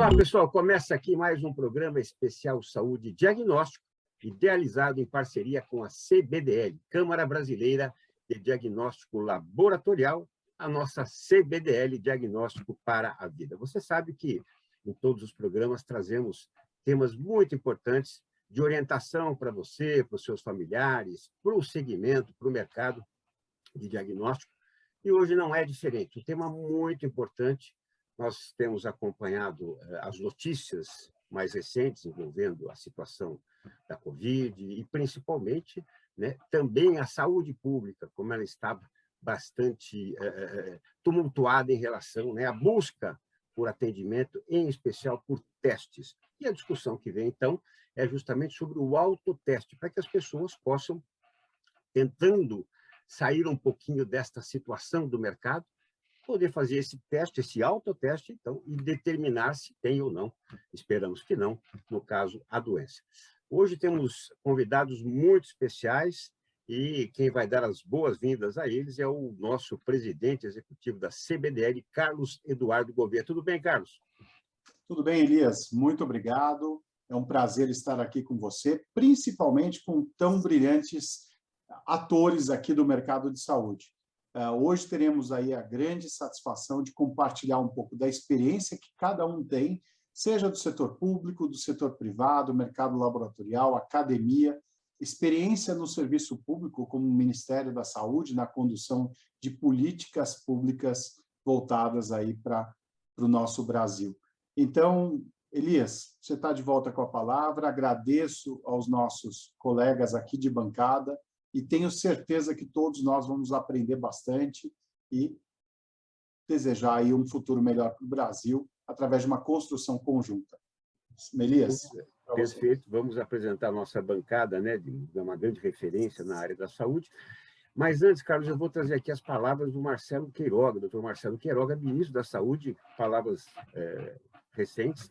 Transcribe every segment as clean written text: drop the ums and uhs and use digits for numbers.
Olá, pessoal. Começa aqui mais um programa especial Saúde Diagnóstico, idealizado em parceria com a CBDL, Câmara Brasileira de Diagnóstico Laboratorial, a nossa CBDL Diagnóstico para a Vida. Você sabe que em todos os programas trazemos temas muito importantes de orientação para você, para os seus familiares, para o segmento, para o mercado de diagnóstico. E hoje não é diferente. Um tema muito importante. Nós temos acompanhado as notícias mais recentes envolvendo a situação da Covid e, principalmente, né, também a saúde pública, como ela está bastante tumultuada em relação, né, à busca por atendimento, em especial por testes. E a discussão que vem, então, é justamente sobre o autoteste, para que as pessoas possam, tentando sair um pouquinho desta situação do mercado, poder fazer esse teste, esse autoteste, então, e determinar se tem ou não, esperamos que não, no caso, a doença. Hoje temos convidados muito especiais e quem vai dar as boas-vindas a eles é o nosso presidente executivo da CBDL, Carlos Eduardo Gouveia. Tudo bem, Carlos? Tudo bem, Elias. Muito obrigado. É um prazer estar aqui com você, principalmente com tão brilhantes atores aqui do mercado de saúde. Hoje teremos aí a grande satisfação de compartilhar um pouco da experiência que cada um tem, seja do setor público, do setor privado, mercado laboratorial, academia, experiência no serviço público, como o Ministério da Saúde, na condução de políticas públicas voltadas aí para o nosso Brasil. Então, Elias, você está de volta com a palavra, agradeço aos nossos colegas aqui de bancada, e tenho certeza que todos nós vamos aprender bastante e desejar aí um futuro melhor para o Brasil através de uma construção conjunta. Elias? Perfeito. Vamos apresentar a nossa bancada, né, de uma grande referência na área da saúde. Mas antes, Carlos, eu vou trazer aqui as palavras do Marcelo Queiroga, doutor Marcelo Queiroga, ministro da Saúde, palavras recentes,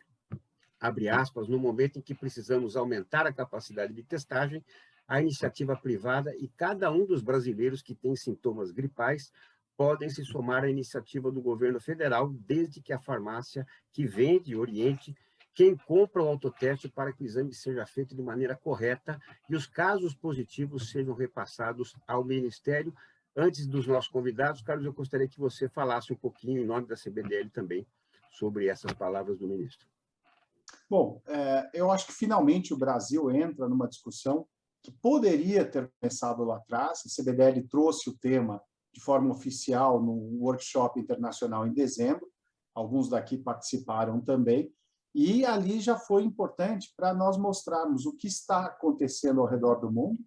abre aspas, no momento em que precisamos aumentar a capacidade de testagem, a iniciativa privada e cada um dos brasileiros que tem sintomas gripais podem se somar à iniciativa do governo federal, desde que a farmácia que vende oriente quem compra o autoteste para que o exame seja feito de maneira correta e os casos positivos sejam repassados ao Ministério. Antes dos nossos convidados, Carlos, eu gostaria que você falasse um pouquinho, em nome da CBDL também, sobre essas palavras do ministro. Bom, eu acho que finalmente o Brasil entra numa discussão que poderia ter começado lá atrás. A CBDL trouxe o tema de forma oficial no workshop internacional em dezembro, alguns daqui participaram também, e ali já foi importante para nós mostrarmos o que está acontecendo ao redor do mundo,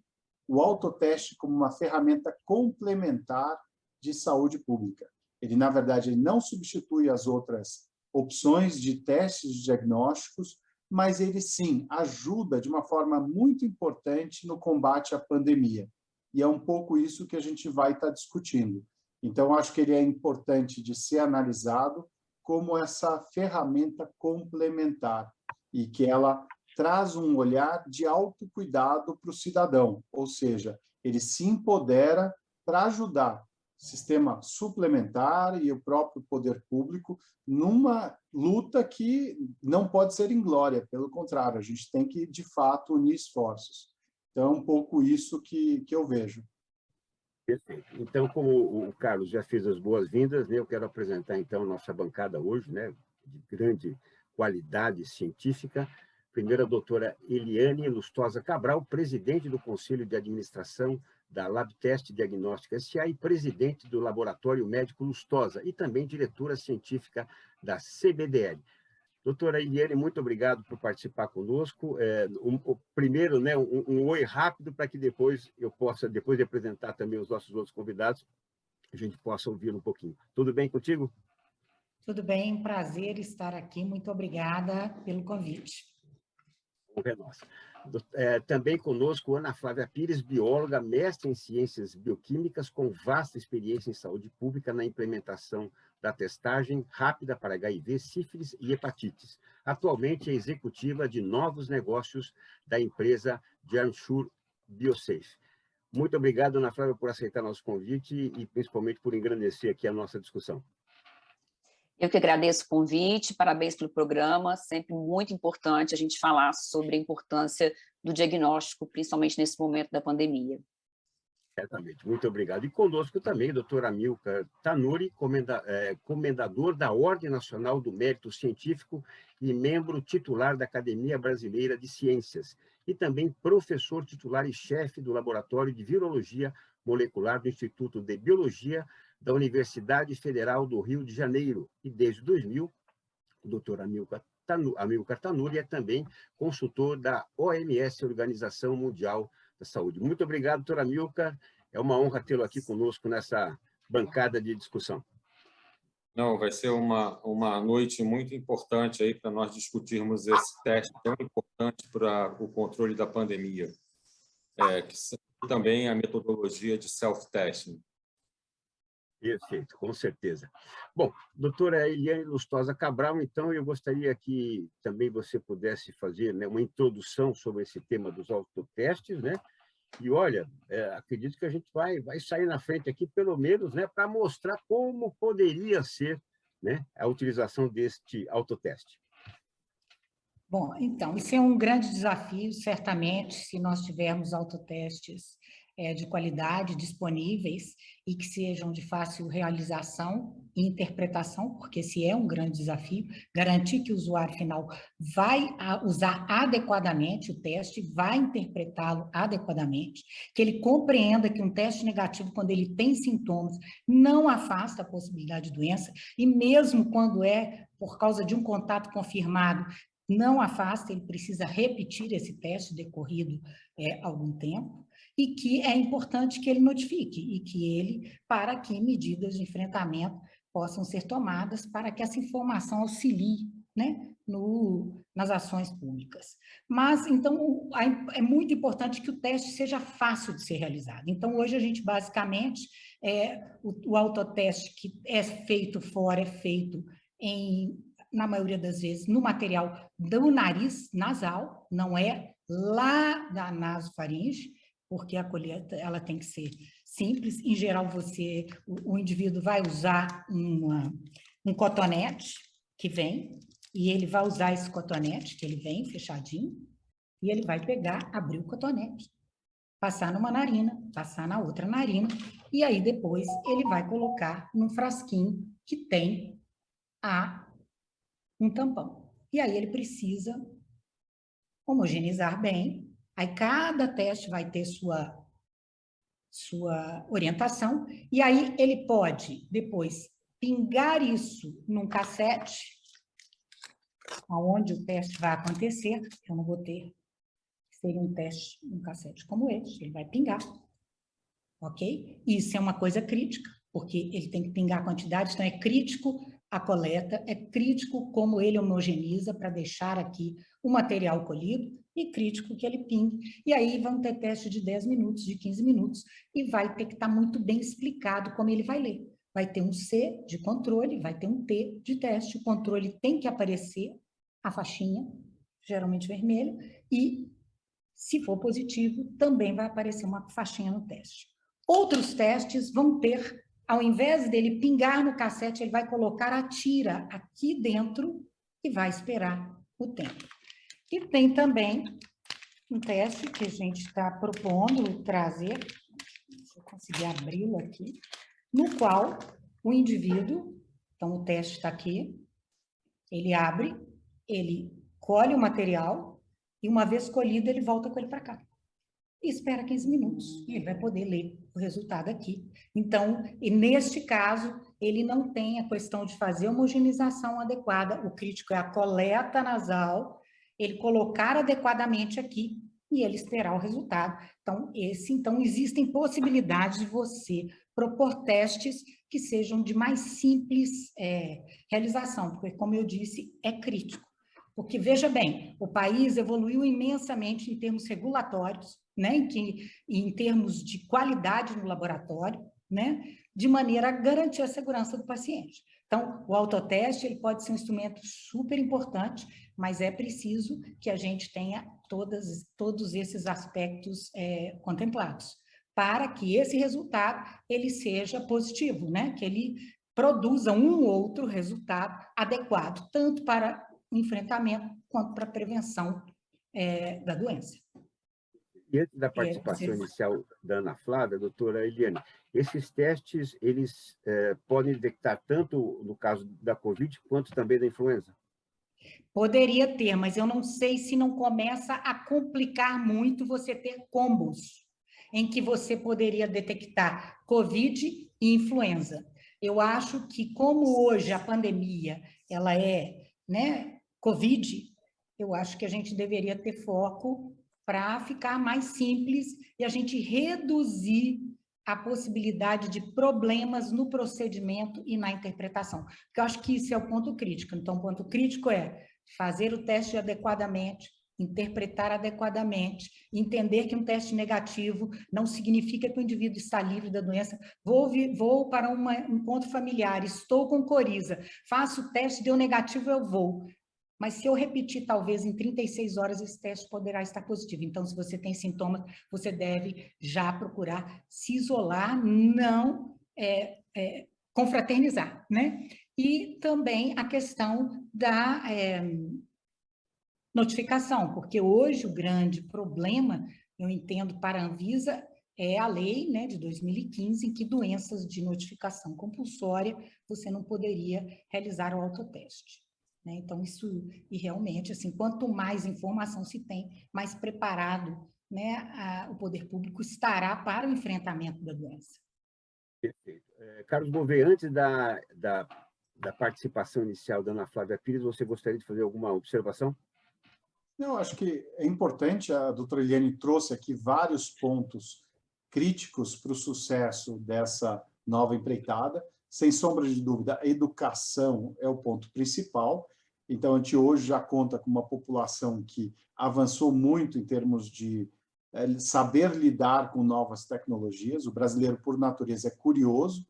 o autoteste como uma ferramenta complementar de saúde pública. Ele, na verdade, ele não substitui as outras opções de testes de diagnósticos, mas ele sim ajuda de uma forma muito importante no combate à pandemia. E é um pouco isso que a gente vai estar discutindo. Então, acho que ele é importante de ser analisado como essa ferramenta complementar e que ela traz um olhar de autocuidado para o cidadão, ou seja, ele se empodera para ajudar o sistema suplementar e o próprio poder público numa luta que não pode ser inglória, pelo contrário, a gente tem que, de fato, unir esforços. Então, é um pouco isso que eu vejo. Perfeito. Então, como o Carlos já fez as boas-vindas, né, eu quero apresentar, então, nossa bancada hoje, né, de grande qualidade científica. Primeiro, a doutora Eliane Lustosa Cabral, presidente do Conselho de Administração da Labtest Diagnóstica S.A. e presidente do Laboratório Médico Lustosa, e também diretora científica da CBDL. Doutora Eliane, muito obrigado por participar conosco. Primeiro, né, um oi rápido para que depois eu possa, depois de apresentar também os nossos outros convidados, a gente possa ouvir um pouquinho. Tudo bem contigo? Tudo bem, prazer estar aqui. Muito obrigada pelo convite. É nossa. Também conosco Ana Flávia Pires, bióloga, mestre em ciências bioquímicas, com vasta experiência em saúde pública na implementação da testagem rápida para HIV, sífilis e hepatites. Atualmente é executiva de novos negócios da empresa Jansure Biosafe. Muito obrigado, Ana Flávia, por aceitar nosso convite e principalmente por engrandecer aqui a nossa discussão. Eu que agradeço o convite, parabéns pelo programa, sempre muito importante a gente falar sobre a importância do diagnóstico, principalmente nesse momento da pandemia. Certamente, muito obrigado. E conosco também o doutor Amilcar Tanuri, comendador da Ordem Nacional do Mérito Científico e membro titular da Academia Brasileira de Ciências, e também professor titular e chefe do Laboratório de Virologia Molecular do Instituto de Biologia da Universidade Federal do Rio de Janeiro. E desde 2000, o doutor Amilcar Tanuri é também consultor da OMS, Organização Mundial da Saúde. Muito obrigado, doutor Amilcar. É uma honra tê-lo aqui conosco nessa bancada de discussão. Não, vai ser uma noite muito importante aí para nós discutirmos esse teste tão importante para o controle da pandemia, que também a metodologia de self-testing. Perfeito, com certeza. Bom, doutora Eliane Lustosa Cabral, então eu gostaria que também você pudesse fazer, né, uma introdução sobre esse tema dos autotestes, né? E olha, acredito que a gente vai sair na frente aqui, pelo menos, né, para mostrar como poderia ser, né, a utilização deste autoteste. Bom, então, isso é um grande desafio, certamente, se nós tivermos autotestes de qualidade disponíveis e que sejam de fácil realização e interpretação, porque esse é um grande desafio, garantir que o usuário final vai usar adequadamente o teste, vai interpretá-lo adequadamente, que ele compreenda que um teste negativo, quando ele tem sintomas, não afasta a possibilidade de doença, e mesmo quando é por causa de um contato confirmado, não afasta, ele precisa repetir esse teste decorrido algum tempo, e que é importante que ele notifique, e que ele, para que medidas de enfrentamento possam ser tomadas para que essa informação auxilie, né, nas ações públicas. Mas, então, é muito importante que o teste seja fácil de ser realizado. Então, hoje a gente, basicamente, o autoteste que é feito fora é feito na maioria das vezes, no material do nariz nasal, não é lá da nasofaringe, porque a colheita ela tem que ser simples. Em geral, o indivíduo vai usar um cotonete que vem, e ele vai usar esse cotonete, que ele vem fechadinho, e ele vai pegar, abrir o cotonete, passar numa narina, passar na outra narina, e aí depois ele vai colocar num frasquinho que tem um tampão. E aí ele precisa homogeneizar bem. Aí cada teste vai ter sua orientação, e aí ele pode depois pingar isso num cassete, onde o teste vai acontecer. Eu não vou ter, seria um teste, um cassete como esse, ele vai pingar, ok? Isso é uma coisa crítica, porque ele tem que pingar a quantidade, então é crítico a coleta, é crítico como ele homogeneiza para deixar aqui o material colhido, e crítico que ele pingue. E aí vão ter teste de 10 minutos, de 15 minutos, e vai ter que estar muito bem explicado como ele vai ler. Vai ter um C de controle, vai ter um T de teste, o controle tem que aparecer a faixinha, geralmente vermelha, e, se for positivo, também vai aparecer uma faixinha no teste. Outros testes vão ter, ao invés dele pingar no cassete, ele vai colocar a tira aqui dentro e vai esperar o tempo. E tem também um teste que a gente está propondo trazer, deixa eu conseguir abri-lo aqui, no qual o indivíduo, então o teste está aqui, ele abre, ele colhe o material, e uma vez colhido, ele volta com ele para cá. E espera 15 minutos, e ele vai poder ler o resultado aqui. Então, e neste caso, ele não tem a questão de fazer homogeneização adequada, o crítico é a coleta nasal, ele colocar adequadamente aqui, e ele esperar o resultado. Então, existem possibilidades de você propor testes que sejam de mais simples realização, porque, como eu disse, é crítico. Porque, veja bem, o país evoluiu imensamente em termos regulatórios, né, em termos de qualidade no laboratório, né, de maneira a garantir a segurança do paciente. Então, o autoteste ele pode ser um instrumento super importante, mas é preciso que a gente tenha todos esses aspectos contemplados, para que esse resultado ele seja positivo, né, que ele produza um outro resultado adequado, tanto para o enfrentamento quanto para a prevenção da doença. E antes da participação inicial da Ana Flávia, doutora Eliane, esses testes, eles podem detectar tanto no caso da Covid, quanto também da influenza? Poderia ter, mas eu não sei se não começa a complicar muito você ter combos, em que você poderia detectar Covid e influenza. Eu acho que, como hoje a pandemia ela é, né, Covid, eu acho que a gente deveria ter foco para ficar mais simples e a gente reduzir a possibilidade de problemas no procedimento e na interpretação. Porque eu acho que isso é o ponto crítico. Então, o ponto crítico é fazer o teste adequadamente, interpretar adequadamente, entender que um teste negativo não significa que o indivíduo está livre da doença. Vou para um encontro familiar, estou com coriza, faço o teste, deu negativo, eu vou. Mas se eu repetir, talvez em 36 horas, esse teste poderá estar positivo. Então, se você tem sintomas, você deve já procurar se isolar, não confraternizar, né? E também a questão da notificação, porque hoje o grande problema, eu entendo, para a Anvisa, é a lei, né, de 2015, em que doenças de notificação compulsória você não poderia realizar o autoteste. Né? Então, isso, e realmente, assim, quanto mais informação se tem, mais preparado, né, o poder público estará para o enfrentamento da doença. Perfeito. Carlos Gouveia, antes da participação inicial da Ana Flávia Pires, você gostaria de fazer alguma observação? Não, acho que é importante, a doutora Eliane trouxe aqui vários pontos críticos para o sucesso dessa nova empreitada. Sem sombra de dúvida, a educação é o ponto principal. Então, a gente hoje já conta com uma população que avançou muito em termos de saber lidar com novas tecnologias. O brasileiro, por natureza, é curioso,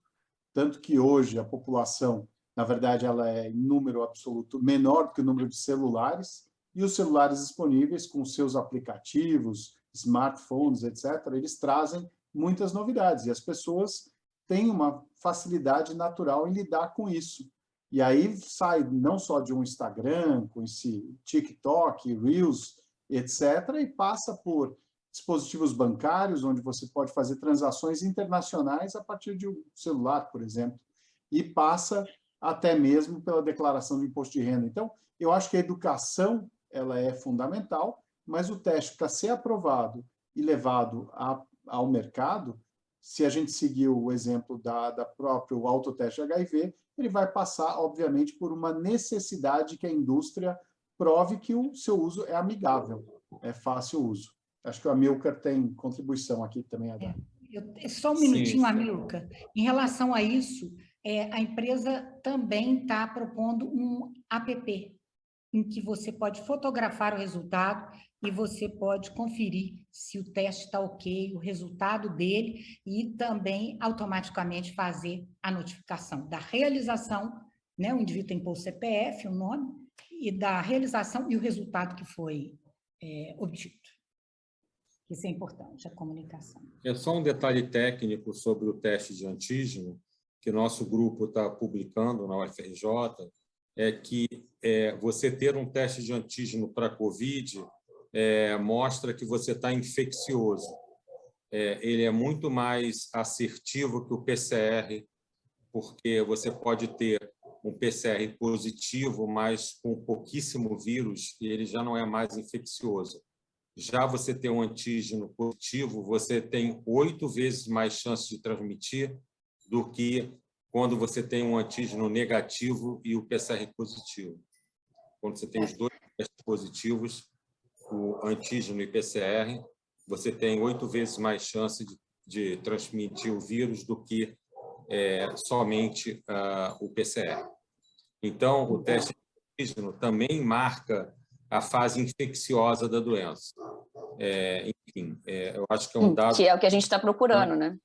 tanto que hoje a população, na verdade, ela é em número absoluto menor do que o número de celulares, e os celulares disponíveis com seus aplicativos, smartphones, etc., eles trazem muitas novidades, e as pessoas têm uma facilidade natural em lidar com isso. E aí sai não só de um Instagram, com esse TikTok, Reels, etc., e passa por dispositivos bancários, onde você pode fazer transações internacionais a partir de um celular, por exemplo, e passa até mesmo pela declaração de imposto de renda. Então, eu acho que a educação ela é fundamental, mas o teste, para ser aprovado e levado ao mercado, se a gente seguir o exemplo da próprio autoteste HIV, ele vai passar, obviamente, por uma necessidade que a indústria prove que o seu uso é amigável, é fácil o uso. Acho que o Amilcar tem contribuição aqui também a dar. Só um minutinho, Amilcar. Em relação a isso, a empresa também está propondo um app, em que você pode fotografar o resultado e você pode conferir se o teste está ok, o resultado dele, e também automaticamente fazer a notificação da realização, né? O indivíduo tem que pôr o CPF, o nome, e da realização e o resultado que foi obtido. Isso é importante, a comunicação. É só um detalhe técnico sobre o teste de antígeno, que nosso grupo está publicando na UFRJ, é que você ter um teste de antígeno para COVID mostra que você está infeccioso. Ele é muito mais assertivo que o PCR, porque você pode ter um PCR positivo, mas com pouquíssimo vírus, e ele já não é mais infeccioso. Já você ter um antígeno positivo, você tem 8 vezes mais chance de transmitir do que quando você tem um antígeno negativo e o PCR positivo. Quando você tem os dois testes positivos, o antígeno e PCR, você tem 8 vezes mais chance de transmitir o vírus do que somente o PCR. Então, o teste de antígeno também marca a fase infecciosa da doença. Enfim, eu acho que é um dado... Que é o que a gente está procurando, né?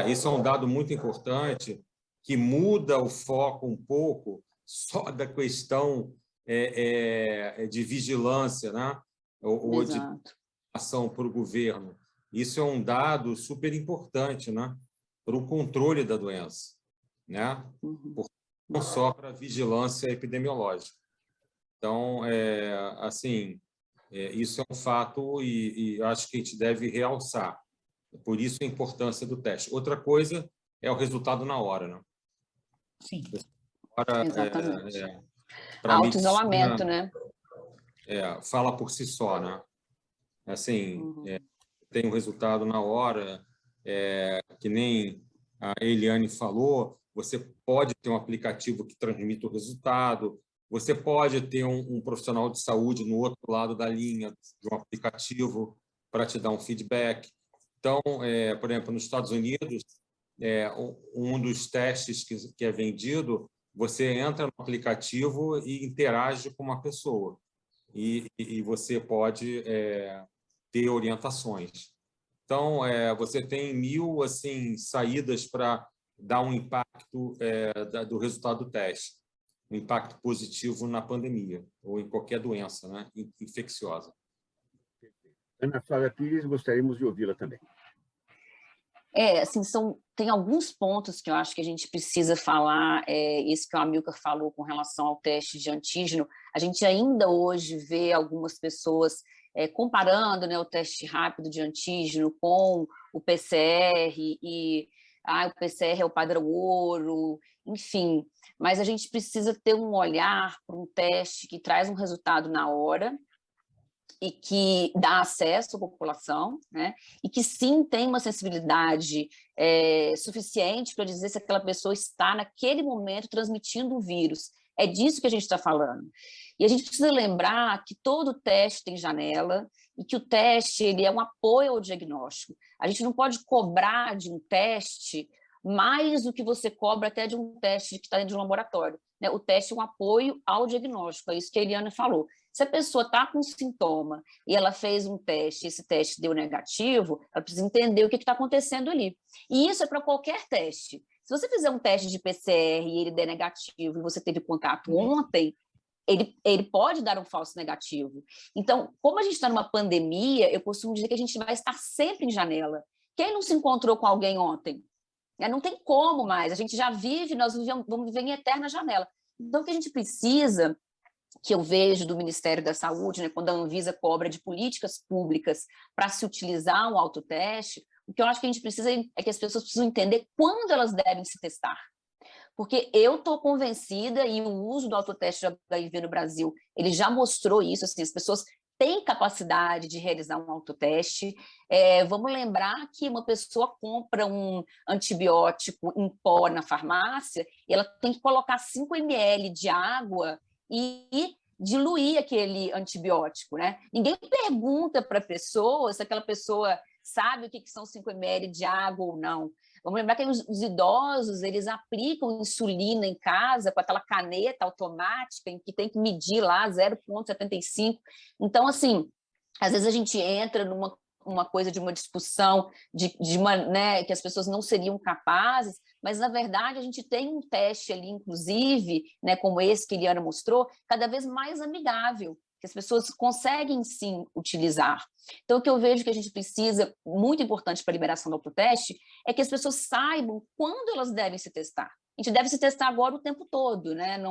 Isso é um dado muito importante, que muda o foco um pouco só da questão de vigilância, né? Ou de ação para o governo. Isso é um dado super importante, né? Para o controle da doença. né? Não só para vigilância epidemiológica. Então, isso é um fato e acho que a gente deve realçar. Por isso a importância do teste. Outra coisa é o resultado na hora, né? Sim. Exatamente. Para Auto-isolamento, né? Fala por si só, né? Assim, tem um resultado na hora, que nem a Eliane falou, você pode ter um aplicativo que transmite o resultado, você pode ter um profissional de saúde no outro lado da linha de um aplicativo para te dar um feedback. Então, por exemplo, nos Estados Unidos, um dos testes que é vendido, você entra no aplicativo e interage com uma pessoa. E você pode ter orientações. Então, você tem 1000 assim, saídas para dar um impacto do resultado do teste, um impacto positivo na pandemia ou em qualquer doença, né, infecciosa. Ana Flávia Pires, gostaríamos de ouvi-la também. Assim, tem alguns pontos que eu acho que a gente precisa falar, isso que o Amilcar falou com relação ao teste de antígeno. A gente ainda hoje vê algumas pessoas comparando, né, o teste rápido de antígeno com o PCR, o PCR é o padrão ouro, enfim. Mas a gente precisa ter um olhar para um teste que traz um resultado na hora, e que dá acesso à população, né? E que sim tem uma sensibilidade suficiente para dizer se aquela pessoa está naquele momento transmitindo o vírus. É disso que a gente está falando. E a gente precisa lembrar que todo teste tem janela e que o teste ele é um apoio ao diagnóstico. A gente não pode cobrar de um teste mais do que você cobra até de um teste que está dentro de um laboratório, né? O teste é um apoio ao diagnóstico, é isso que a Eliana falou. Se a pessoa está com sintoma e ela fez um teste, esse teste deu negativo, ela precisa entender o que está acontecendo ali. E isso é para qualquer teste. Se você fizer um teste de PCR e ele der negativo e você teve contato ontem, ele pode dar um falso negativo. Então, como a gente está numa pandemia, eu costumo dizer que a gente vai estar sempre em janela. Quem não se encontrou com alguém ontem? Não tem como mais. A gente já vive, nós vamos viver em eterna janela. Então, o que a gente precisa, que eu vejo do Ministério da Saúde, né, quando a Anvisa cobra de políticas públicas para se utilizar um autoteste, o que eu acho que a gente precisa é que as pessoas precisam entender quando elas devem se testar. Porque eu estou convencida, e o uso do autoteste de HIV no Brasil, ele já mostrou isso, assim, as pessoas têm capacidade de realizar um autoteste. Vamos lembrar que uma pessoa compra um antibiótico em pó na farmácia, e ela tem que colocar 5 ml de água e diluir aquele antibiótico, né? Ninguém pergunta para a pessoa se aquela pessoa sabe o que são 5 ml de água ou não. Vamos lembrar que os idosos, eles aplicam insulina em casa com aquela caneta automática em que tem que medir lá 0,75. Então, assim, às vezes a gente entra numa coisa de uma discussão né, que as pessoas não seriam capazes, mas, na verdade, a gente tem um teste ali, inclusive, né, como esse que a Eliana mostrou, cada vez mais amigável, que as pessoas conseguem, sim, utilizar. Então, o que eu vejo que a gente precisa, muito importante para a liberação do autoteste, é que as pessoas saibam quando elas devem se testar. A gente deve se testar agora o tempo todo, né?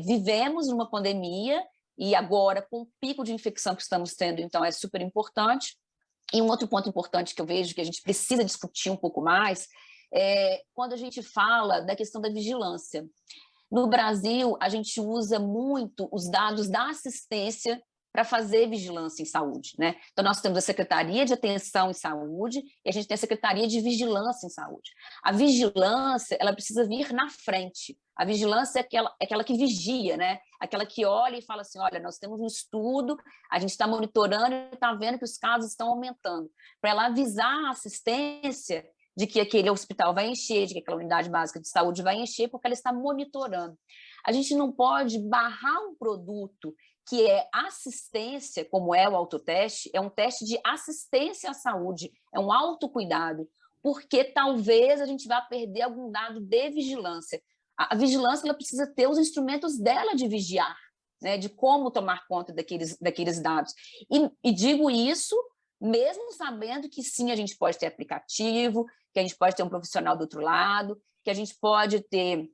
Vivemos numa pandemia e agora, com o pico de infecção que estamos tendo, então, é super importante. E um outro ponto importante que eu vejo que a gente precisa discutir um pouco mais é quando a gente fala da questão da vigilância. No Brasil, a gente usa muito os dados da assistência para fazer vigilância em saúde, né? Então, nós temos a Secretaria de Atenção em Saúde e a gente tem a Secretaria de Vigilância em Saúde. A vigilância, ela precisa vir na frente. A vigilância é aquela que vigia, né? Aquela que olha e fala assim, olha, nós temos um estudo, a gente está monitorando e está vendo que os casos estão aumentando. Para ela avisar a assistência de que aquele hospital vai encher, de que aquela unidade básica de saúde vai encher, porque ela está monitorando. A gente não pode barrar um produto que é assistência, como é o autoteste, é um teste de assistência à saúde, é um autocuidado, porque talvez a gente vá perder algum dado de vigilância. A vigilância ela precisa ter os instrumentos dela de vigiar, né, de como tomar conta daqueles dados. E digo isso mesmo sabendo que sim, a gente pode ter aplicativo, que a gente pode ter um profissional do outro lado, que a gente pode ter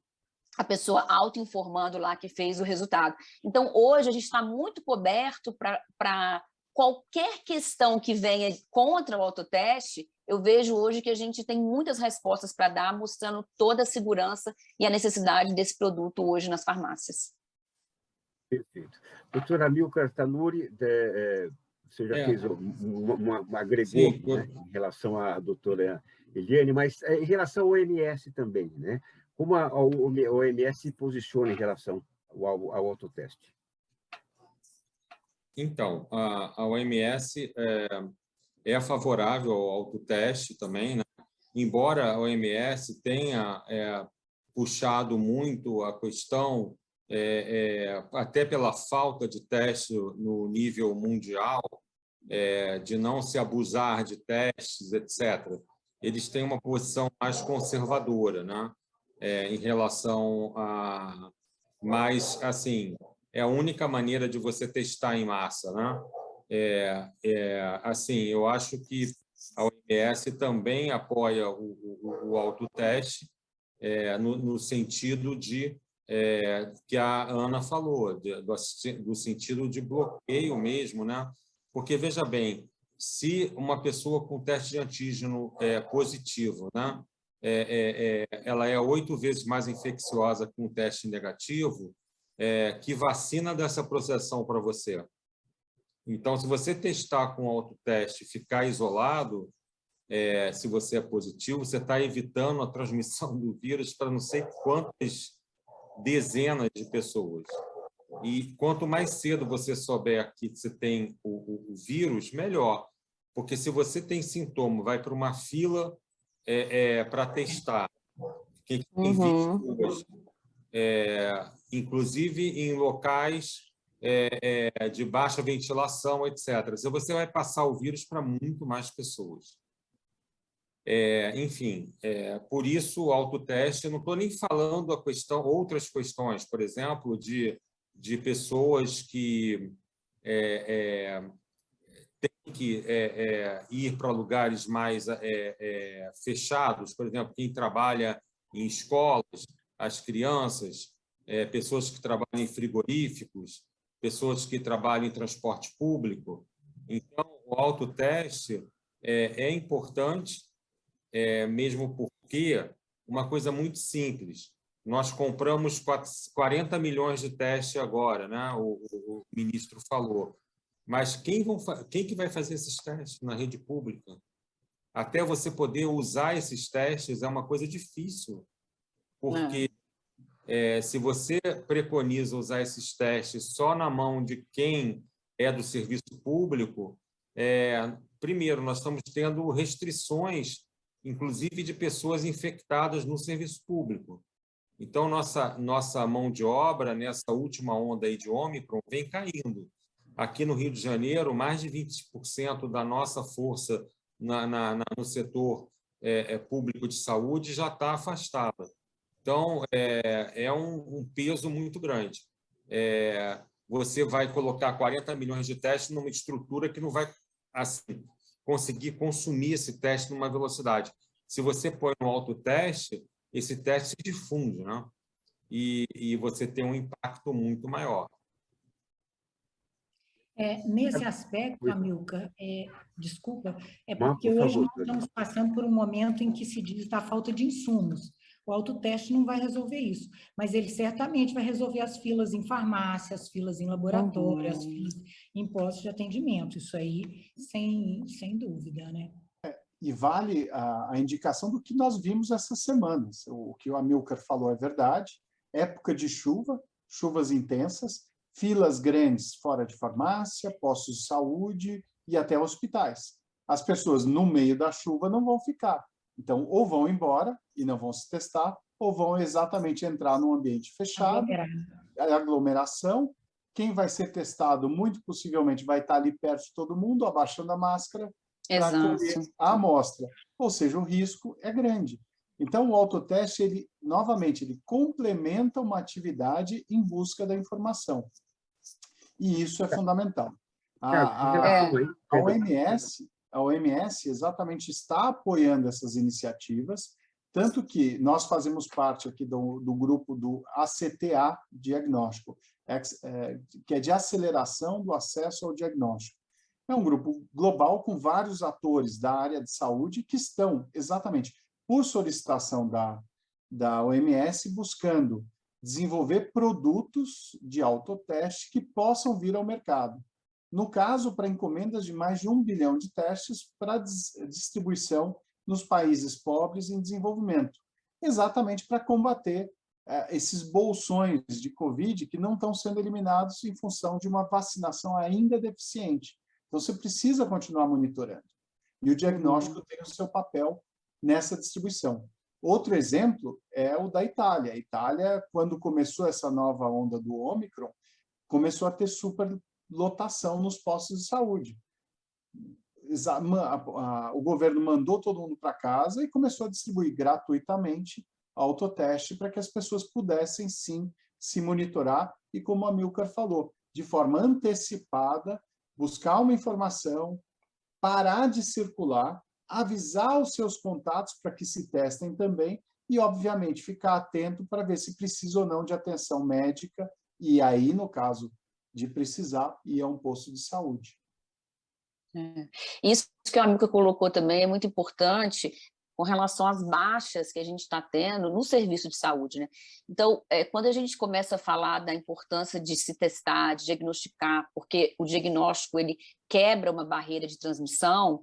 a pessoa auto-informando lá que fez o resultado. Então, hoje, a gente está muito coberto para qualquer questão que venha contra o autoteste. Eu vejo hoje que a gente tem muitas respostas para dar, mostrando toda a segurança e a necessidade desse produto hoje nas farmácias. Perfeito. Doutora Amilcar Tanuri, você já fez agregou, né, em relação à doutora Eliane, mas em relação ao OMS também, né? Como a OMS se posiciona em relação ao autoteste? Então, a OMS é favorável ao autoteste também, né? Embora a OMS tenha puxado muito a questão, até pela falta de teste no nível mundial, de não se abusar de testes, etc., eles têm uma posição mais conservadora, né? Em relação a... Mas, assim, é a única maneira de você testar em massa, né? Assim, eu acho que a OMS também apoia o autoteste, no sentido de que a Ana falou, do sentido de bloqueio mesmo, né? Porque, veja bem, se uma pessoa com teste de antígeno positivo, né, ela é 8 vezes mais infecciosa com um teste negativo, que vacina dessa processão para você? Então, se você testar com autoteste e ficar isolado, se você é positivo, você está evitando a transmissão do vírus para não sei quantas dezenas de pessoas. E quanto mais cedo você souber que você tem o vírus, melhor. Porque se você tem sintoma, vai para uma fila para testar. Quem tem visto hoje, inclusive em locais de baixa ventilação, etc. Se você vai passar o vírus para muito mais pessoas. Enfim, por isso o autoteste, eu não estou nem falando outras questões, por exemplo, de pessoas que têm que ir para lugares mais fechados, por exemplo, quem trabalha em escolas, as crianças, pessoas que trabalham em frigoríficos, pessoas que trabalham em transporte público. Então, o autoteste é importante, mesmo porque uma coisa muito simples. Nós compramos 40 milhões de testes agora, né? O ministro falou. Mas quem que vai fazer esses testes na rede pública? Até você poder usar esses testes é uma coisa difícil, porque se você preconiza usar esses testes só na mão de quem é do serviço público, primeiro, nós estamos tendo restrições, inclusive de pessoas infectadas no serviço público. Então, nossa mão de obra, nessa última onda aí de Ômicron, vem caindo. Aqui no Rio de Janeiro, mais de 20% da nossa força no setor público de saúde já está afastada. Então, é um peso muito grande. Você vai colocar 40 milhões de testes numa estrutura que não vai assim, conseguir consumir esse teste numa velocidade. Se você põe um autoteste, esse teste se difunde, né? E você tem um impacto muito maior. Nesse aspecto, Amilcar, desculpa, porque por hoje favor, nós estamos passando por um momento em que se diz da falta de insumos. O autoteste não vai resolver isso, mas ele certamente vai resolver as filas em farmácias, as filas em laboratórios, as filas em postos de atendimento. Isso aí, sem dúvida, né? E vale a indicação do que nós vimos essas semanas. O que o Amilcar falou é verdade. Época de chuva, chuvas intensas, filas grandes fora de farmácia, postos de saúde e até hospitais. As pessoas, no meio da chuva, não vão ficar. Então, ou vão embora e não vão se testar, ou vão exatamente entrar num ambiente fechado, aglomeração. Quem vai ser testado, muito possivelmente, vai estar ali perto de todo mundo, abaixando a máscara, para colher a amostra. Ou seja, o risco é grande. Então, o autoteste, novamente, ele complementa uma atividade em busca da informação. E isso é fundamental. A OMS, a OMS exatamente está apoiando essas iniciativas, tanto que nós fazemos parte aqui do grupo do ACTA Diagnóstico, que é de aceleração do acesso ao diagnóstico. É um grupo global com vários atores da área de saúde que estão, exatamente por solicitação da OMS, buscando desenvolver produtos de autoteste que possam vir ao mercado. No caso, para encomendas de mais de 1 bilhão de testes para distribuição nos países pobres em desenvolvimento, exatamente para combater esses bolsões de Covid que não estão sendo eliminados em função de uma vacinação ainda deficiente. Então, você precisa continuar monitorando. E o diagnóstico tem o seu papel nessa distribuição. Outro exemplo é o da Itália. A Itália, quando começou essa nova onda do Ômicron, começou a ter superlotação nos postos de saúde. O governo mandou todo mundo para casa e começou a distribuir gratuitamente autoteste para que as pessoas pudessem, sim, se monitorar e, como a Amilcar falou, de forma antecipada, buscar uma informação, parar de circular, avisar os seus contatos para que se testem também e, obviamente, ficar atento para ver se precisa ou não de atenção médica e aí, no caso de precisar, ir a um posto de saúde. Isso que a Amilcar colocou também é muito importante com relação às baixas que a gente está tendo no serviço de saúde, né? Então, quando a gente começa a falar da importância de se testar, de diagnosticar, porque o diagnóstico ele quebra uma barreira de transmissão,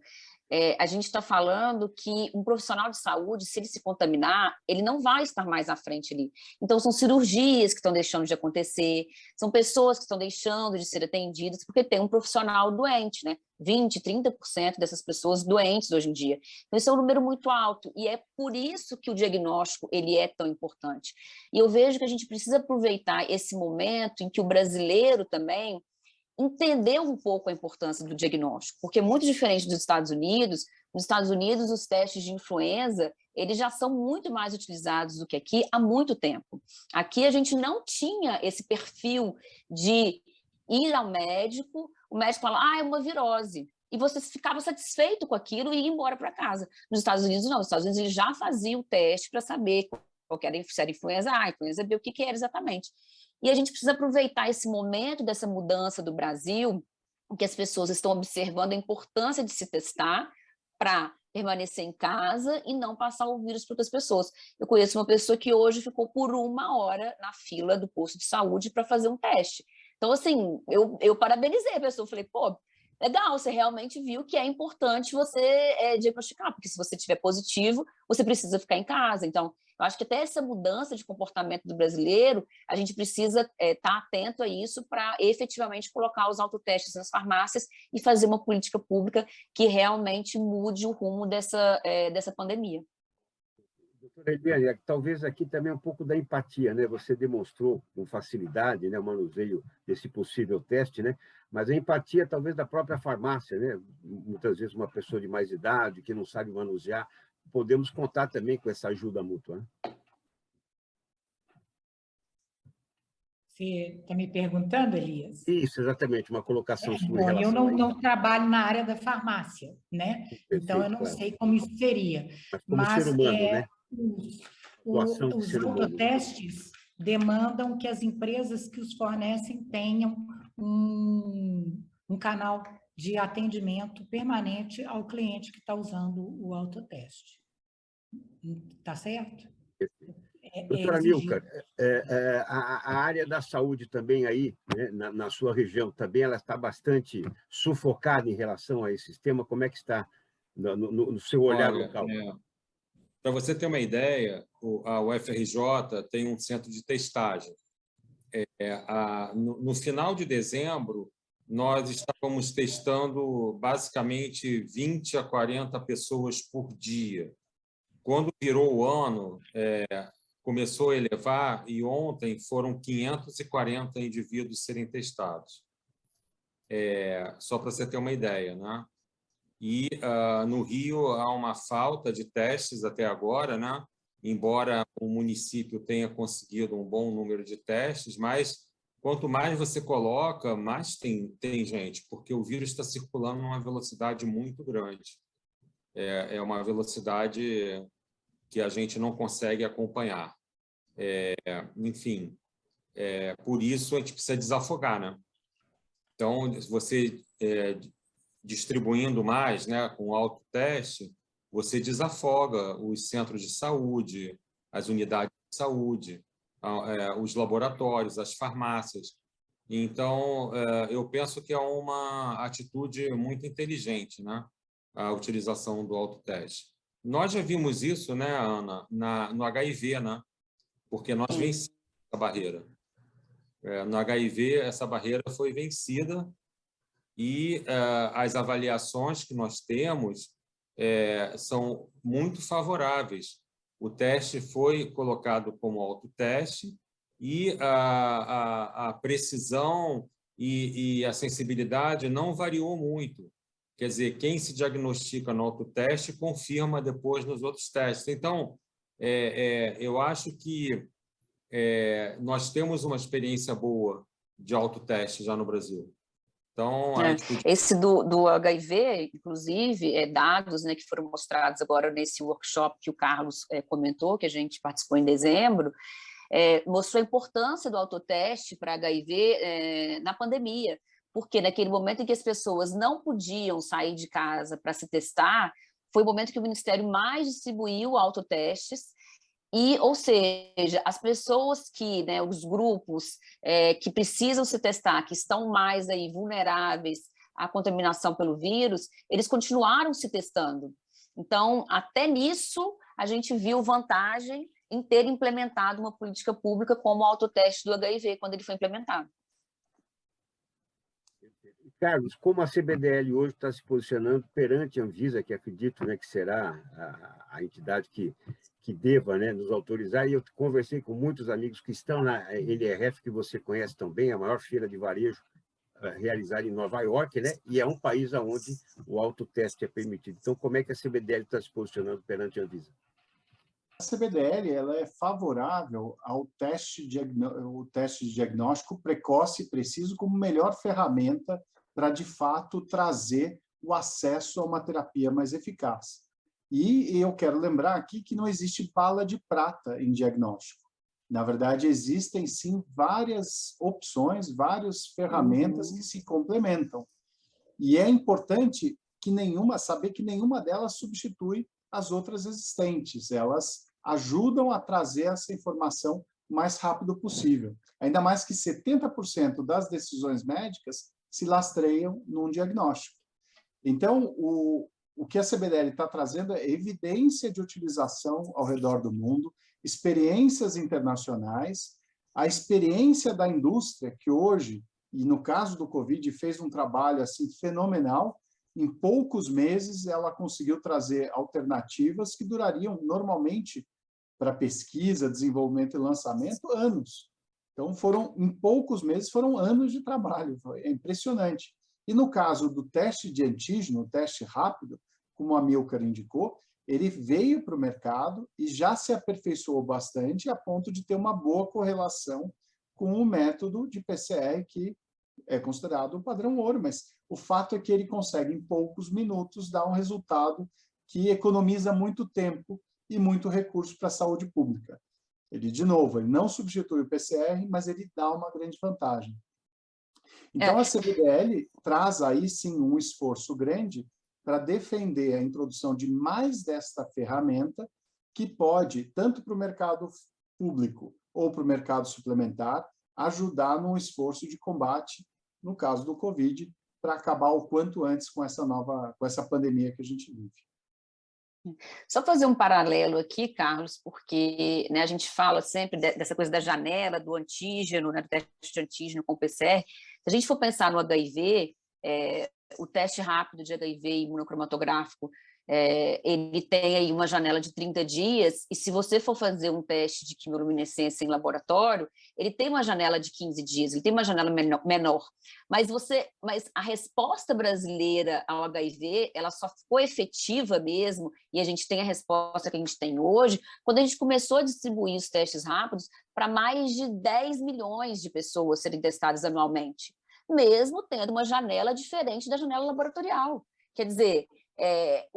a gente está falando que um profissional de saúde, se ele se contaminar, ele não vai estar mais à frente ali. Então, são cirurgias que estão deixando de acontecer, são pessoas que estão deixando de ser atendidas, porque tem um profissional doente, né? 20%, 30% dessas pessoas doentes hoje em dia. Então, esse é um número muito alto, e é por isso que o diagnóstico ele é tão importante. E eu vejo que a gente precisa aproveitar esse momento em que o brasileiro também entender um pouco a importância do diagnóstico, porque é muito diferente dos Estados Unidos. Nos Estados Unidos, os testes de influenza, eles já são muito mais utilizados do que aqui há muito tempo. Aqui a gente não tinha esse perfil de ir ao médico, o médico fala, é uma virose, e você ficava satisfeito com aquilo e ia embora para casa. Nos Estados Unidos, não. Nos Estados Unidos, eles já faziam o teste para saber qual era a influenza A, influenza B, o que era exatamente. E a gente precisa aproveitar esse momento dessa mudança do Brasil, em que as pessoas estão observando a importância de se testar para permanecer em casa e não passar o vírus para outras pessoas. Eu conheço uma pessoa que hoje ficou por 1 hora na fila do posto de saúde para fazer um teste. Então, assim, eu parabenizei a pessoa, falei, pô, legal, você realmente viu que é importante você diagnosticar, porque se você tiver positivo, você precisa ficar em casa. Então, eu acho que até essa mudança de comportamento do brasileiro, a gente precisa estar atento a isso para efetivamente colocar os autotestes nas farmácias e fazer uma política pública que realmente mude o rumo dessa pandemia. Doutora Eliane, talvez aqui também um pouco da empatia, né? Você demonstrou com facilidade, né, o manuseio desse possível teste, né? Mas a empatia talvez da própria farmácia, né? Muitas vezes uma pessoa de mais idade que não sabe manusear, podemos contar também com essa ajuda mútua, né? Você está me perguntando, Elias? Isso, exatamente, uma colocação sua em Bom, eu relação a isso. não trabalho na área da farmácia, né? Perfeito, então, eu não claro. sei como isso seria. Mas como ser humano, né? Os autotestes demandam que as empresas que os fornecem tenham um canal de atendimento permanente ao cliente que está usando o autoteste. Está certo? Doutora Amilcar, a área da saúde também aí, né, na sua região, também ela está bastante sufocada em relação a esse tema. Como é que está no seu olhar local? Para você ter uma ideia, a UFRJ tem um centro de testagem. No final de dezembro, nós estávamos testando basicamente 20 a 40 pessoas por dia. Quando virou o ano, começou a elevar e ontem foram 540 indivíduos serem testados. Só para você ter uma ideia, né? E no Rio há uma falta de testes até agora, né? Embora o município tenha conseguido um bom número de testes, mas quanto mais você coloca, mais tem gente, porque o vírus está circulando numa velocidade muito grande. É uma velocidade que a gente não consegue acompanhar. Enfim, por isso a gente precisa desafogar, né? Então, você distribuindo mais, né, com autoteste, você desafoga os centros de saúde, as unidades de saúde, os laboratórios, as farmácias. Então, eu penso que é uma atitude muito inteligente, né, a utilização do autoteste. Nós já vimos isso, né, Ana, no HIV, né, porque nós vencemos essa barreira. No HIV, essa barreira foi vencida e as avaliações que nós temos são muito favoráveis. O teste foi colocado como autoteste e a precisão e a sensibilidade não variou muito. Quer dizer, quem se diagnostica no autoteste confirma depois nos outros testes. Então, eu acho que nós temos uma experiência boa de autoteste já no Brasil. Então, esse do HIV, inclusive, dados, né, que foram mostrados agora nesse workshop que o Carlos comentou, que a gente participou em dezembro, mostrou a importância do autoteste para HIV na pandemia, porque naquele momento em que as pessoas não podiam sair de casa para se testar, foi o momento que o Ministério mais distribuiu autotestes. Ou seja, as pessoas que, né, os grupos que precisam se testar, que estão mais aí vulneráveis à contaminação pelo vírus, eles continuaram se testando. Então, até nisso, a gente viu vantagem em ter implementado uma política pública como o autoteste do HIV, quando ele foi implementado. Carlos, como a CBDL hoje está se posicionando perante a Anvisa, que acredito, né, que será a entidade que deva, né, nos autorizar, e eu conversei com muitos amigos que estão na NRF, que você conhece também, a maior feira de varejo realizada em Nova York, né, e é um país onde o autoteste é permitido. Então, como é que a CBDL está se posicionando perante a Anvisa? A CBDL ela é favorável ao teste de diagnóstico precoce e preciso como melhor ferramenta para, de fato, trazer o acesso a uma terapia mais eficaz. E eu quero lembrar aqui que não existe bala de prata em diagnóstico. Na verdade, existem, sim, várias opções, várias ferramentas que se complementam. E é importante saber que nenhuma delas substitui as outras existentes. Elas ajudam a trazer essa informação o mais rápido possível. Ainda mais que 70% das decisões médicas se lastreiam num diagnóstico. Então, o que a CBDL está trazendo é evidência de utilização ao redor do mundo, experiências internacionais, a experiência da indústria, que hoje, e no caso do Covid, fez um trabalho assim fenomenal. Em poucos meses, ela conseguiu trazer alternativas que durariam, normalmente, para pesquisa, desenvolvimento e lançamento, anos. Então, em poucos meses, foram anos de trabalho. É impressionante. E no caso do teste de antígeno, o teste rápido, como a Amilcar indicou, ele veio para o mercado e já se aperfeiçoou bastante a ponto de ter uma boa correlação com o método de PCR, que é considerado o padrão ouro, mas o fato é que ele consegue, em poucos minutos, dar um resultado que economiza muito tempo e muito recurso para a saúde pública. Ele, de novo, ele não substitui o PCR, mas ele dá uma grande vantagem. Então, a CBDL traz aí, sim, um esforço grande para defender a introdução de mais desta ferramenta, que pode, tanto para o mercado público ou para o mercado suplementar, ajudar num esforço de combate, no caso do Covid, para acabar o quanto antes com essa pandemia que a gente vive. Só fazer um paralelo aqui, Carlos, porque, né, a gente fala sempre dessa coisa da janela, do antígeno, né, do teste de antígeno com PCR. Se a gente for pensar no HIV, o teste rápido de HIV imunocromatográfico, ele tem aí uma janela de 30 dias, e se você for fazer um teste de quimiluminescência em laboratório, ele tem uma janela de 15 dias, ele tem uma janela menor. Mas a resposta brasileira ao HIV, ela só ficou efetiva mesmo, e a gente tem a resposta que a gente tem hoje, quando a gente começou a distribuir os testes rápidos para mais de 10 milhões de pessoas serem testadas anualmente, mesmo tendo uma janela diferente da janela laboratorial. Quer dizer, é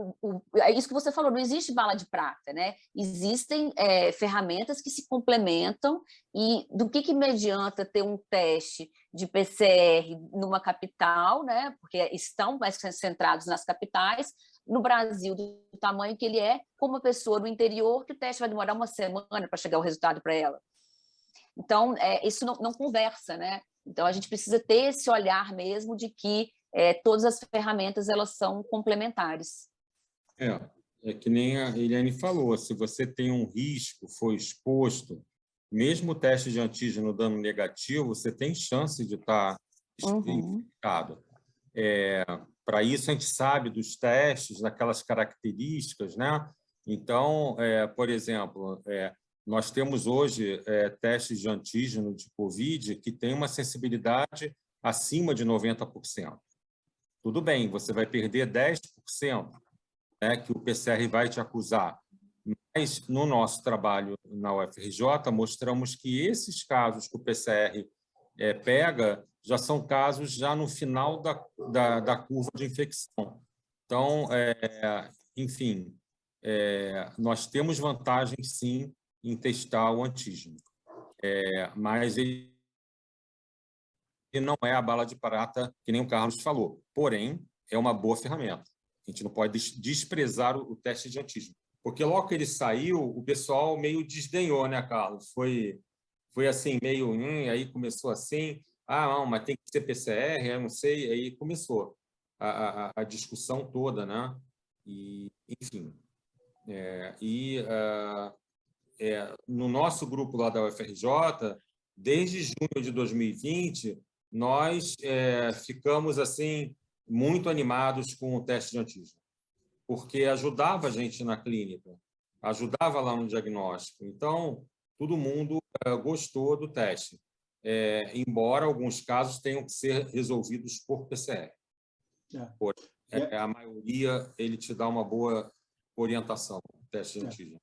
isso que você falou, não existe bala de prata, né? Existem ferramentas que se complementam, e do que me adianta ter um teste de PCR numa capital, né? Porque estão mais concentrados nas capitais, no Brasil, do tamanho que ele é, com uma pessoa no interior, que o teste vai demorar uma semana para chegar o resultado para ela. Então, isso não conversa, né? Então, a gente precisa ter esse olhar mesmo de que todas as ferramentas elas são complementares. É que nem a Eliane falou, se você tem um risco, foi exposto, mesmo o teste de antígeno dando negativo, você tem chance de estar infectado. Para isso, a gente sabe dos testes, daquelas características, né? Então, por exemplo, nós temos hoje testes de antígeno de COVID que têm uma sensibilidade acima de 90%. Tudo bem, você vai perder 10%, né, que o PCR vai te acusar. Mas, no nosso trabalho na UFRJ, mostramos que esses casos que o PCR pega já são casos já no final da curva de infecção. Então, enfim, nós temos vantagem, sim, em testar o antígeno. Mas ele não é a bala de prata, que nem o Carlos falou. Porém, é uma boa ferramenta. A gente não pode desprezar o teste de antígeno. Porque logo que ele saiu, o pessoal meio desdenhou, né, Carlos? Foi assim, meio... aí começou assim, não, mas tem que ser PCR, eu não sei. Aí começou a discussão toda, né? E, enfim. No nosso grupo lá da UFRJ, desde junho de 2020, nós ficamos assim muito animados com o teste de antígeno, porque ajudava a gente na clínica, ajudava lá no diagnóstico. Então, todo mundo gostou do teste, embora alguns casos tenham que ser resolvidos por PCR. A maioria, ele te dá uma boa orientação, o teste de antígeno.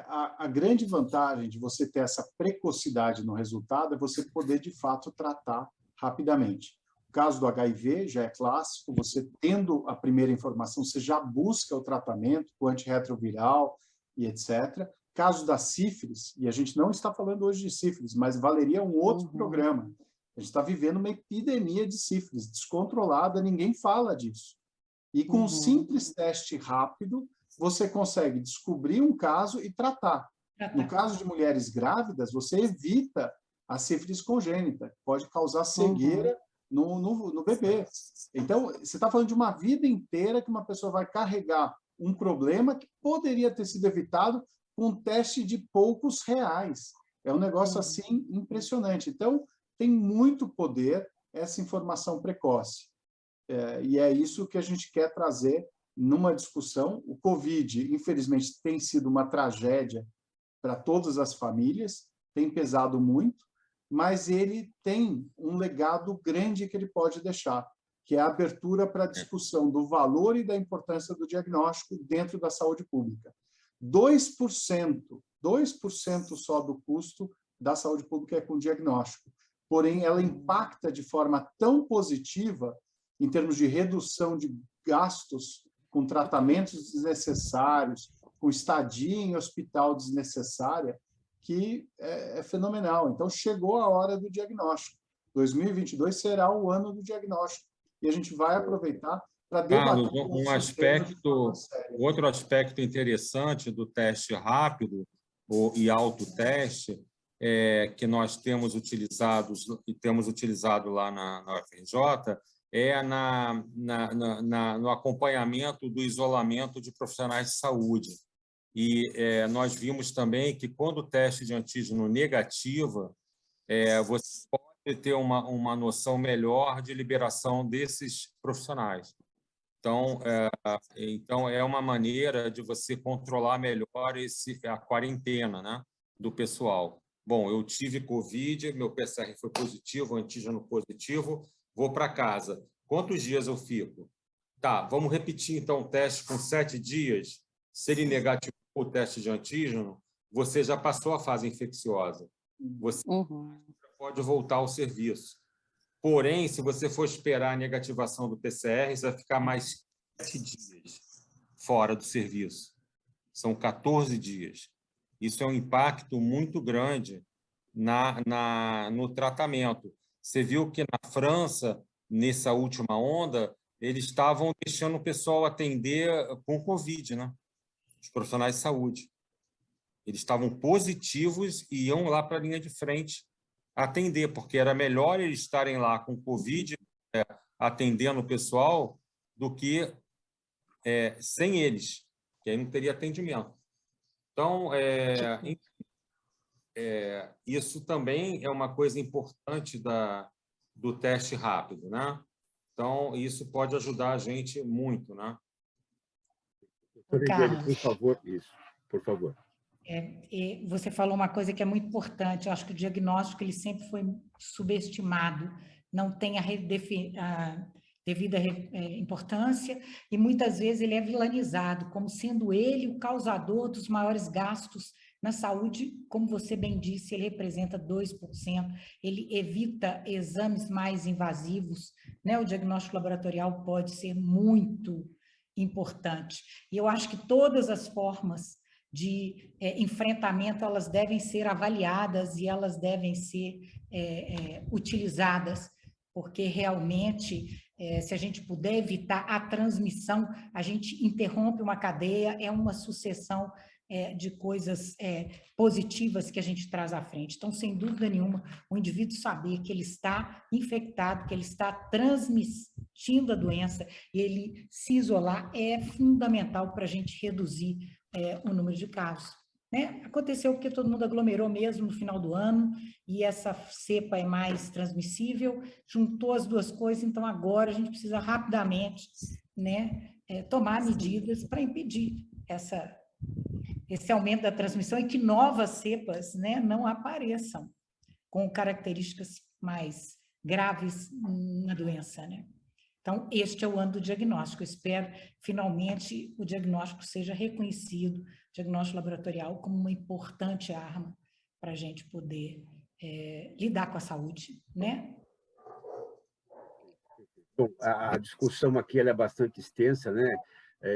A grande vantagem de você ter essa precocidade no resultado é você poder, de fato, tratar rapidamente. O caso do HIV já é clássico, você tendo a primeira informação, você já busca o tratamento, o antirretroviral e etc. Caso da sífilis, e a gente não está falando hoje de sífilis, mas valeria um outro programa. A gente está vivendo uma epidemia de sífilis descontrolada, ninguém fala disso. E com um simples teste rápido, você consegue descobrir um caso e tratar. No caso de mulheres grávidas, você evita a sífilis congênita, que pode causar cegueira no bebê. Então, você está falando de uma vida inteira que uma pessoa vai carregar um problema que poderia ter sido evitado com um teste de poucos reais. É um negócio assim impressionante. Então, tem muito poder essa informação precoce. E é isso que a gente quer trazer numa discussão. O Covid, infelizmente, tem sido uma tragédia para todas as famílias, tem pesado muito, mas ele tem um legado grande que ele pode deixar, que é a abertura para a discussão do valor e da importância do diagnóstico dentro da saúde pública. 2% só do custo da saúde pública é com diagnóstico, porém ela impacta de forma tão positiva em termos de redução de gastos com tratamentos desnecessários, com estadia em hospital desnecessária, que é fenomenal. Então, chegou a hora do diagnóstico. 2022 será o ano do diagnóstico. E a gente vai aproveitar para debater... Carlos, outro aspecto interessante do teste rápido e autoteste que nós temos utilizado lá na UFRJ no acompanhamento do isolamento de profissionais de saúde. E nós vimos também que, quando o teste de antígeno negativa, você pode ter uma noção melhor de liberação desses profissionais. Então é uma maneira de você controlar melhor a quarentena, né, do pessoal. Bom, eu tive Covid, meu PCR foi positivo, antígeno positivo, vou para casa. Quantos dias eu fico? Tá, vamos repetir, então, o teste com 7 dias. Se ele negativou o teste de antígeno, você já passou a fase infecciosa. Você pode voltar ao serviço. Porém, se você for esperar a negativação do PCR, você vai ficar mais 7 dias fora do serviço. São 14 dias. Isso é um impacto muito grande no tratamento. Você viu que na França, nessa última onda, eles estavam deixando o pessoal atender com Covid, né? Os profissionais de saúde. Eles estavam positivos e iam lá para a linha de frente atender, porque era melhor eles estarem lá com Covid, atendendo o pessoal, do que sem eles, que aí não teria atendimento. Então, isso também é uma coisa importante do teste rápido, né? Então, isso pode ajudar a gente muito, né? Doutora Eliane, por favor, isso, por favor. Você falou uma coisa que é muito importante. Eu acho que o diagnóstico ele sempre foi subestimado, não tem a devida importância e muitas vezes ele é vilanizado como sendo ele o causador dos maiores gastos na saúde. Como você bem disse, ele representa 2%, ele evita exames mais invasivos, né? O diagnóstico laboratorial pode ser muito importante. E eu acho que todas as formas de enfrentamento, elas devem ser avaliadas e elas devem ser utilizadas, porque realmente, se a gente puder evitar a transmissão, a gente interrompe uma cadeia, é uma sucessão de coisas positivas que a gente traz à frente. Então, sem dúvida nenhuma, o indivíduo saber que ele está infectado, que ele está transmitindo a doença, e ele se isolar é fundamental para a gente reduzir o número de casos. Né? Aconteceu porque todo mundo aglomerou mesmo no final do ano, e essa cepa é mais transmissível, juntou as duas coisas, então agora a gente precisa rapidamente, né, tomar medidas para impedir esse aumento da transmissão e que novas cepas, né, não apareçam com características mais graves na doença, né? Então, este é o ano do diagnóstico. Eu espero, finalmente, o diagnóstico seja reconhecido, o diagnóstico laboratorial, como uma importante arma para a gente poder lidar com a saúde, né? Bom, a discussão aqui ela é bastante extensa, né?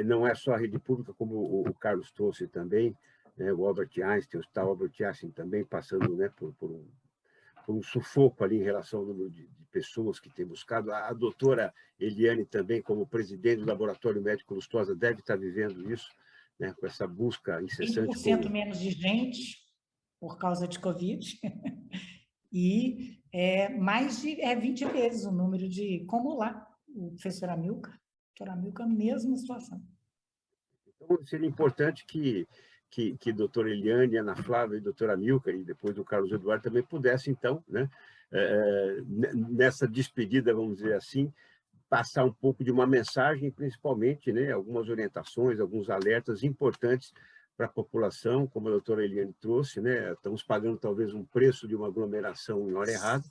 Não é só a rede pública, como o Carlos trouxe também, né? O Albert Einstein, o tal Albert Einstein também passando, né, por um sufoco ali em relação ao número de pessoas que tem buscado. A doutora Eliane também, como presidente do Laboratório Médico Lustosa, deve estar vivendo isso, né, com essa busca incessante. 20% menos de gente por causa de Covid e mais de 20 vezes o número de, como lá, o professor Amilcar, mesma situação. Então, seria importante que a doutora Eliane, Ana Flávia e a doutora Amilcar, e depois do Carlos Eduardo, também pudessem, então, né, nessa despedida, vamos dizer assim, passar um pouco de uma mensagem, principalmente, né, algumas orientações, alguns alertas importantes para a população, como a doutora Eliane trouxe, né, estamos pagando talvez um preço de uma aglomeração em hora errada,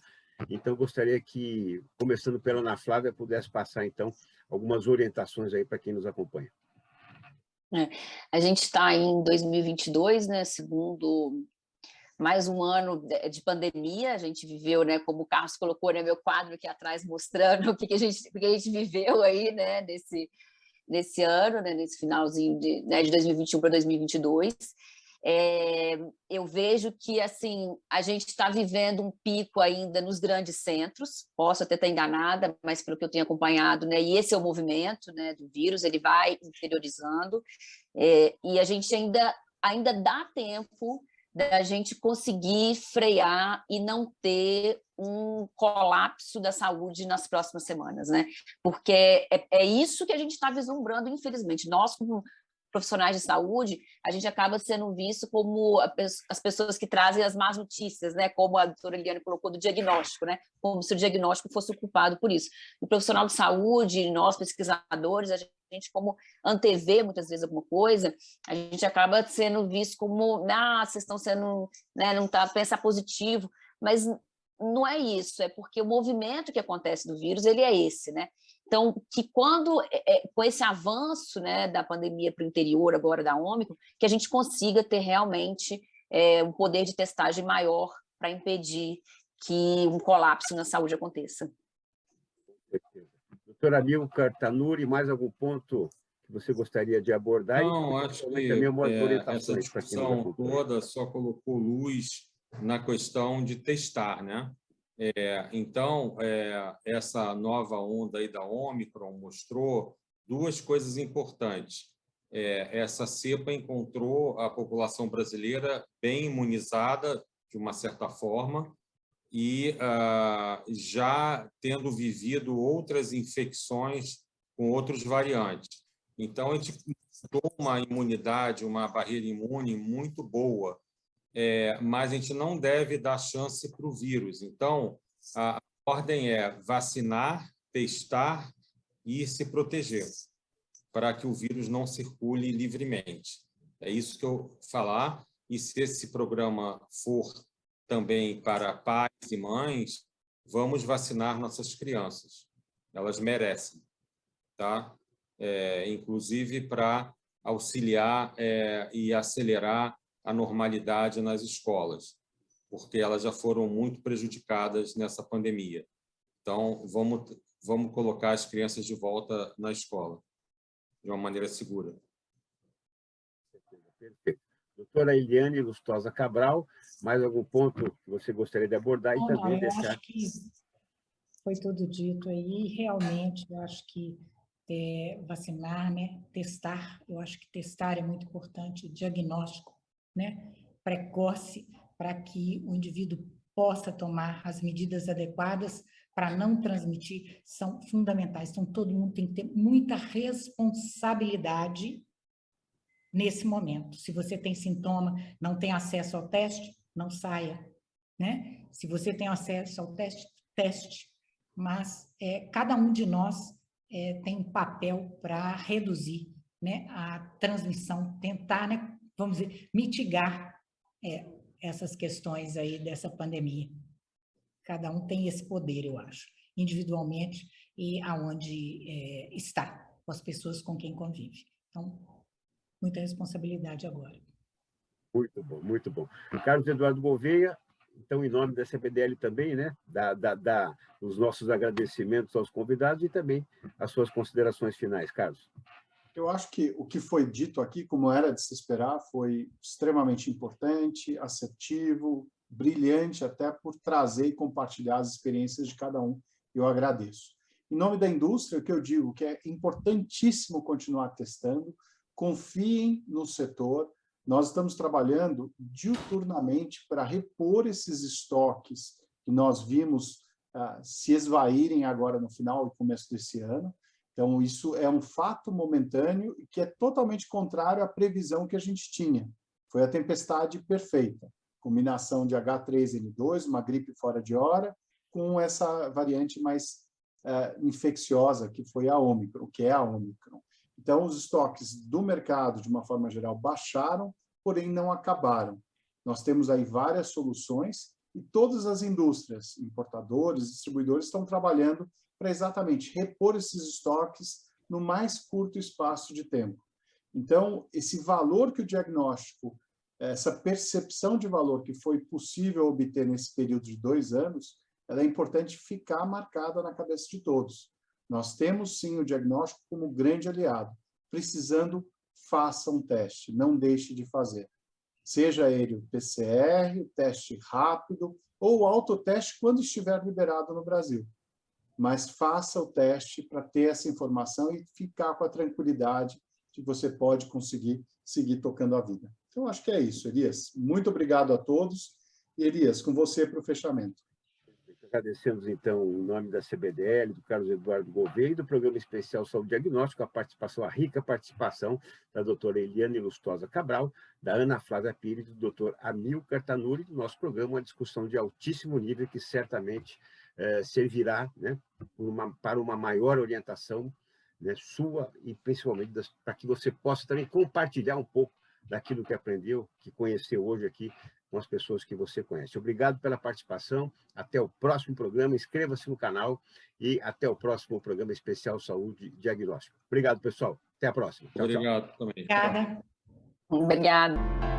então gostaria que, começando pela Ana Flávia, pudesse passar, então, algumas orientações aí para quem nos acompanha. A gente está em 2022, né, segundo mais um ano de pandemia. A gente viveu, né, como o Carlos colocou, né, meu quadro aqui atrás mostrando o que a gente viveu aí, né, nesse ano, né, nesse finalzinho de 2021 para 2022. Eu vejo que assim a gente está vivendo um pico ainda nos grandes centros, posso até estar enganada, mas pelo que eu tenho acompanhado, né, e esse é o movimento, né, do vírus, ele vai interiorizando, e a gente ainda dá tempo da gente conseguir frear e não ter um colapso da saúde nas próximas semanas, né? Porque é isso que a gente está vislumbrando, infelizmente. Nós, como profissionais de saúde, a gente acaba sendo visto como as pessoas que trazem as más notícias, né? Como a doutora Eliane colocou, do diagnóstico, né? Como se o diagnóstico fosse o culpado por isso. O profissional de saúde, nós pesquisadores, a gente como antevê muitas vezes alguma coisa, a gente acaba sendo visto como, vocês estão sendo, né, não está pensar positivo, mas não é isso, é porque o movimento que acontece do vírus, ele é esse, né? Então, que quando, com esse avanço, né, da pandemia para o interior, agora da Ômicron, que a gente consiga ter realmente um poder de testagem maior para impedir que um colapso na saúde aconteça. Doutora Amilcar Tanuri, mais algum ponto que você gostaria de abordar? Não, acho que essa discussão toda só colocou luz na questão de testar, né? Então, essa nova onda aí da Ômicron mostrou duas coisas importantes. Essa cepa encontrou a população brasileira bem imunizada, de uma certa forma, e já tendo vivido outras infecções com outros variantes. Então, a gente criou uma imunidade, uma barreira imune muito boa, mas a gente não deve dar chance para o vírus. Então, a ordem é vacinar, testar e se proteger, para que o vírus não circule livremente. É isso que eu vou falar. E se esse programa for também para pais e mães, vamos vacinar nossas crianças. Elas merecem, tá? Inclusive para auxiliar e acelerar a normalidade nas escolas, porque elas já foram muito prejudicadas nessa pandemia. Então, vamos colocar as crianças de volta na escola, de uma maneira segura. Perfeito. Doutora Eliane Lustosa Cabral, mais algum ponto que você gostaria de abordar? E também eu deixar... acho que foi tudo dito aí. Realmente, eu acho que vacinar, né? Testar, eu acho que testar é muito importante, o diagnóstico, né, precoce, para que o indivíduo possa tomar as medidas adequadas para não transmitir, são fundamentais. Então, todo mundo tem que ter muita responsabilidade nesse momento. Se você tem sintoma, não tem acesso ao teste, não saia, né? Se você tem acesso ao teste, teste. Mas cada um de nós tem um papel para reduzir, né, a transmissão, tentar, né, vamos dizer, mitigar essas questões aí dessa pandemia. Cada um tem esse poder, eu acho, individualmente e aonde está, com as pessoas com quem convive. Então, muita responsabilidade agora. Muito bom, muito bom. Carlos Eduardo Gouveia, então, em nome da CBDL também, né, os nossos agradecimentos aos convidados e também as suas considerações finais, Carlos. Eu acho que o que foi dito aqui, como era de se esperar, foi extremamente importante, assertivo, brilhante, até por trazer e compartilhar as experiências de cada um. Eu agradeço. Em nome da indústria, o que eu digo que é importantíssimo continuar testando, confiem no setor. Nós estamos trabalhando diuturnamente para repor esses estoques que nós vimos se esvaírem agora no final e começo desse ano. Então, isso é um fato momentâneo e que é totalmente contrário à previsão que a gente tinha. Foi a tempestade perfeita. Combinação de H3N2, uma gripe fora de hora, com essa variante mais infecciosa, que foi a Ômicron, que é a Ômicron. Então, os estoques do mercado, de uma forma geral, baixaram, porém não acabaram. Nós temos aí várias soluções e todas as indústrias, importadores, distribuidores, estão trabalhando para exatamente repor esses estoques no mais curto espaço de tempo. Então, esse valor que o diagnóstico, essa percepção de valor que foi possível obter nesse período de 2 anos, ela é importante ficar marcada na cabeça de todos. Nós temos, sim, o diagnóstico como grande aliado. Precisando, faça um teste, não deixe de fazer. Seja ele o PCR, o teste rápido ou o autoteste quando estiver liberado no Brasil. Mas faça o teste para ter essa informação e ficar com a tranquilidade que você pode conseguir seguir tocando a vida. Então, acho que é isso, Elias. Muito obrigado a todos. E, Elias, com você para o fechamento. Agradecemos, então, em nome da CBDL, do Carlos Eduardo Gouveia e do Programa Especial Saúde Diagnóstico, a rica participação da doutora Eliane Lustosa Cabral, da Ana Flávia Pires, do doutor Amilcar Tanuri, do nosso programa, uma discussão de altíssimo nível que certamente servirá, né, para uma maior orientação, né, sua e principalmente para que você possa também compartilhar um pouco daquilo que aprendeu, que conheceu hoje aqui com as pessoas que você conhece. Obrigado pela participação, até o próximo programa, inscreva-se no canal e até o próximo programa especial Saúde Diagnóstico. Obrigado, pessoal. Até a próxima. Tchau, Obrigado também. Obrigada. Obrigada.